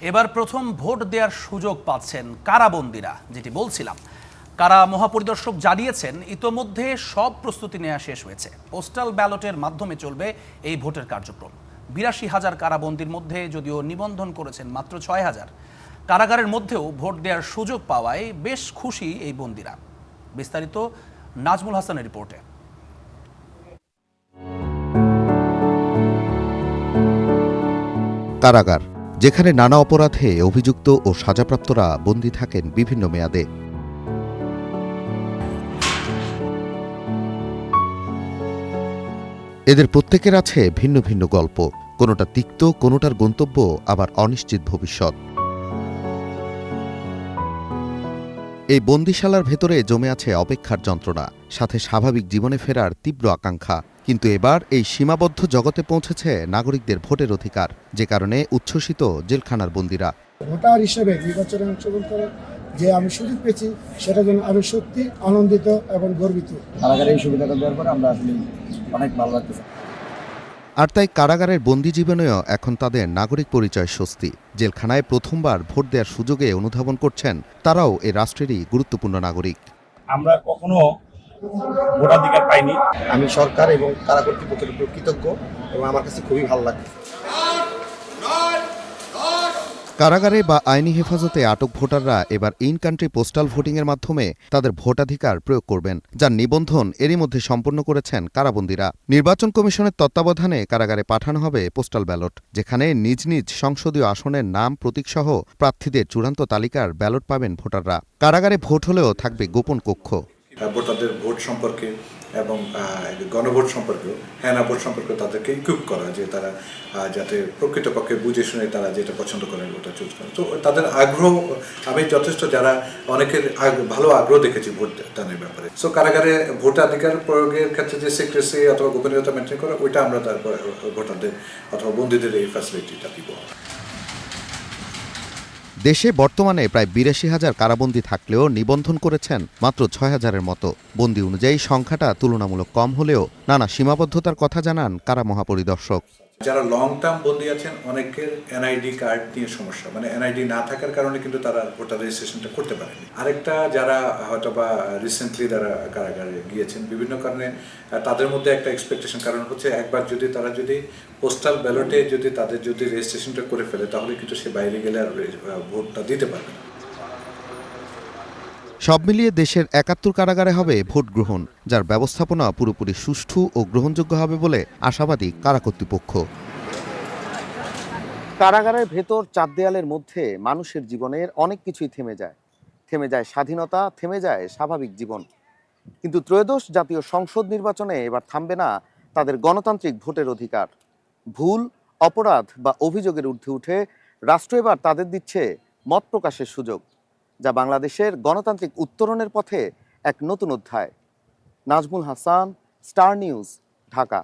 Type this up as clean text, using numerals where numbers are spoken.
এবার প্রথম ভোট দেওয়ার সুযোগ পাচ্ছেন কারাবন্দীরা, যেটি বলছিলাম। কারা মহাপরিদর্শক জানিয়েছেন ইতোমধ্যে সব প্রস্তুতি নেওয়া শেষ হয়েছে। পোস্টাল ব্যালটের মাধ্যমে চলবে এই ভোটের কার্যক্রম। ৮২,০০০ কারাবন্দীর মধ্যে যদিও নিবন্ধন করেছেন মাত্র ৬,০০০। কারাগারের মধ্যেও ভোট দেওয়ার সুযোগ পাওয়ায় বেশ খুশি এই বন্দীরা। বিস্তারিত নাজমুল হাসানের রিপোর্টে। কারাগার, যেখানে নানা অপরাধে অভিযুক্ত ও সাজাপ্রাপ্তরা বন্দী থাকেন বিভিন্ন মেয়াদে। এদের প্রত্যেকের আছে ভিন্ন ভিন্ন গল্প, কোনোটা তিক্ত, কোনোটার গন্তব্য আবার অনিশ্চিত ভবিষ্যৎ। এই বন্দিশালার ভেতরে জমে আছে অপেক্ষার যন্ত্রণা, সাথে স্বাভাবিক জীবনে ফেরার তীব্র আকাঙ্ক্ষা। কিন্তু এবার এই সীমাবদ্ধ জগতে পৌঁছেছে নাগরিকদের ভোটের অধিকার, যে কারণে উচ্ছ্বসিত জেলখানার বন্দীরা। ভোটার হিসেবে নির্বাচনে অংশগ্রহণ করে যে আমি সুযোগ পেয়েছি, সেটার জন্য আমি সত্যি আনন্দিত এবং গর্বিত। কারাগারে এই সুবিধাটা দেওয়ার পরে আমরা আসলে অনেক ভালো লাগতেছে। আর তাই কারাগারের বন্দি জীবনেও এখন তাদের নাগরিক পরিচয় স্বস্তি। জেলখানায় প্রথমবার ভোট দেওয়ার সুযোগে অনুধাবন করছেন তারাও এ রাষ্ট্রেরই গুরুত্বপূর্ণ নাগরিক। আমরা কখনো ভোটাধিকার পাইনি। আমি সরকার এবং কারা কর্তৃপক্ষের উপর কৃতজ্ঞ এবং আমার কাছে খুবই ভালো লাগে। কারাগারে বা আইনি হেফাজতে আটক ভোটাররা এবার ইন কান্ট্রি পোস্টাল ভোটিংয়ের মাধ্যমে তাদের ভোটাধিকার প্রয়োগ করবেন, যার নিবন্ধন এরই মধ্যে সম্পন্ন করেছেন কারাবন্দীরা। নির্বাচন কমিশনের তত্ত্বাবধানে কারাগারে পাঠানো হবে পোস্টাল ব্যালট, যেখানে নিজ নিজ সংসদীয় আসনের নাম প্রতীকসহ প্রার্থীদের চূড়ান্ত তালিকার ব্যালট পাবেন ভোটাররা। কারাগারে ভোট হলেও থাকবে গোপন কক্ষ। ভোটারদের ভোট সম্পর্কে এবং গণভোট সম্পর্কেও, হ্যাঁ ভোট সম্পর্কে তাদেরকে ইকুইপ করা, যে তারা যাতে প্রকৃতপক্ষে বুঝে শুনে তারা যেটা পছন্দ করেন ওটা চুজ করেন। তো তাদের আগ্রহ, আমি যথেষ্ট যারা অনেকের ভালো আগ্রহ দেখেছি ভোট দানের ব্যাপারে। সো কারাগারে ভোটাধিকার প্রয়োগের ক্ষেত্রে যে সিক্রেসি অথবা গোপনীয়তা মেনটেন করা, ওইটা আমরা তারপর ভোটারদের অথবা বন্দীদের এই ফ্যাসিলিটিটা দিব। দেশে বর্তমানে প্রায় ৮২,০০০ কারাবন্দী থাকলেও নিবন্ধন করেছেন মাত্র ৬,০০০-এর মতো। বন্দী অনুযায়ী সংখ্যাটা তুলনামূলক কম হলেও নানা সীমাবদ্ধতার কথা জানান কারা মহাপরিদর্শক। যারা লং টার্ম বন্দী আছেন, অনেকের এনআইডি কার্ড নিয়ে সমস্যা, মানে এনআইডি না থাকার কারণে কিন্তু তারা ভোটার রেজিস্ট্রেশনটা করতে পারেনি। আরেকটা, যারা হয়তো বা রিসেন্টলি তারা কারাগারে গিয়েছেন বিভিন্ন কারণে, তাদের মধ্যে একটা এক্সপেকটেশন কারণ হচ্ছে একবার যদি তারা পোস্টাল ব্যালটে তাদের রেজিস্ট্রেশনটা করে ফেলে, তাহলে কিন্তু সে বাইরে গেলে আর ভোটটা দিতে পারবে না। সব মিলিয়ে দেশের ৭১ কারাগারে হবে ভোট গ্রহণ, যার ব্যবস্থাপনা পুরোপুরি সুষ্ঠু ও গ্রহণযোগ্য হবে বলে আশাবাদী কারা কর্তৃপক্ষ। কারাগারের ভেতর চার দেয়ালের মধ্যে মানুষের জীবনের অনেক কিছুই থেমে যায়। থেমে যায় স্বাধীনতা, থেমে যায় স্বাভাবিক জীবন। কিন্তু ত্রয়োদশ জাতীয় সংসদ নির্বাচনে এবার থামবে না তাদের গণতান্ত্রিক ভোটের অধিকার। ভুল, অপরাধ বা অভিযোগের ঊর্ধ্বে উঠে রাষ্ট্র এবার তাদের দিচ্ছে মত প্রকাশের সুযোগ, যা বাংলাদেশের গণতান্ত্রিক উত্তরণের পথে এক নতুন অধ্যায়। Nazmul Hasan, star news, Dhaka.